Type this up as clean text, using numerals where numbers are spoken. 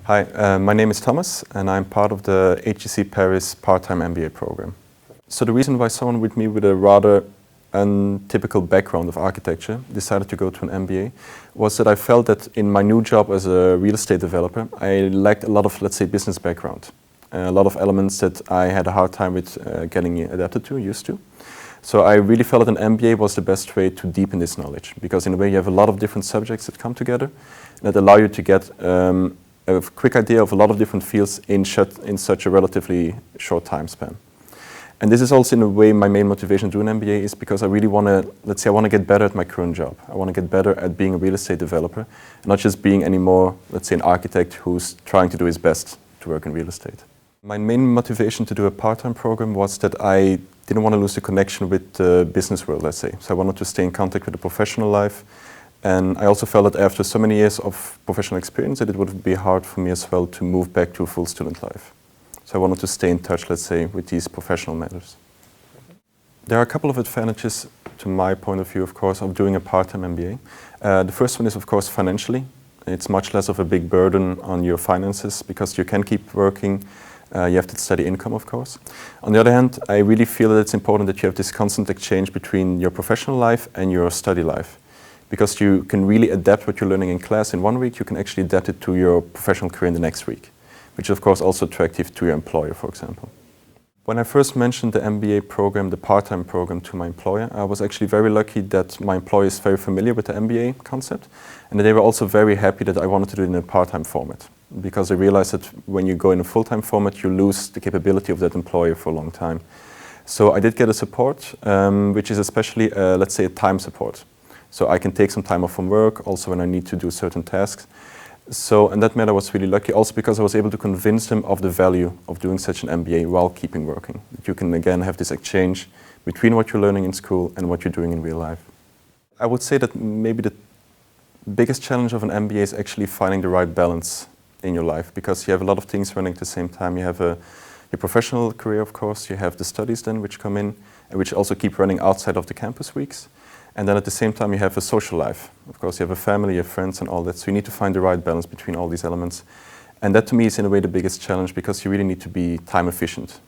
Hi, my name is Thomas and I'm part of the HEC Paris Part-time MBA program. So the reason why someone with me with a rather untypical background of architecture decided to go to an MBA was that I felt that in my new job as a real estate developer, I lacked a lot of, let's say, business background. A lot of elements that I had a hard time with getting adapted to, used to. So I really felt that an MBA was the best way to deepen this knowledge, because in a way you have a lot of different subjects that come together and that allow you to get a quick idea of a lot of different fields in such a relatively short time span. And this is also in a way my main motivation to do an MBA is because I really want to, let's say I want to get better at my current job. I want to get better at being a real estate developer, and not just being anymore, let's say, an architect who's trying to do his best to work in real estate. My main motivation to do a part-time program was that I didn't want to lose the connection with the business world, let's say. So I wanted to stay in contact with the professional life. And I also felt that after so many years of professional experience that it would be hard for me as well to move back to a full student life. So I wanted to stay in touch, let's say, with these professional matters. There are a couple of advantages, to my point of view, of course, of doing a part-time MBA. The first one is, of course, financially. It's much less of a big burden on your finances because you can keep working. You have that steady income, of course. On the other hand, I really feel that it's important that you have this constant exchange between your professional life and your study life. Because you can really adapt what you're learning in class in 1 week, you can actually adapt it to your professional career in the next week, which is of course also attractive to your employer, for example. When I first mentioned the MBA program, the part-time program, to my employer, I was actually very lucky that my employer is very familiar with the MBA concept, and they were also very happy that I wanted to do it in a part-time format, because they realized that when you go in a full-time format, you lose the capability of that employer for a long time. So I did get a support, which is especially, let's say, a time support. So I can take some time off from work, also when I need to do certain tasks. So in that matter I was really lucky, also because I was able to convince them of the value of doing such an MBA while keeping working. That you can again have this exchange between what you're learning in school and what you're doing in real life. I would say that maybe the biggest challenge of an MBA is actually finding the right balance in your life, because you have a lot of things running at the same time. You have your professional career, of course, you have the studies then which come in and which also keep running outside of the campus weeks. And then at the same time you have a social life. Of course you have a family, you have friends and all that, so you need to find the right balance between all these elements. And that to me is in a way the biggest challenge, because you really need to be time efficient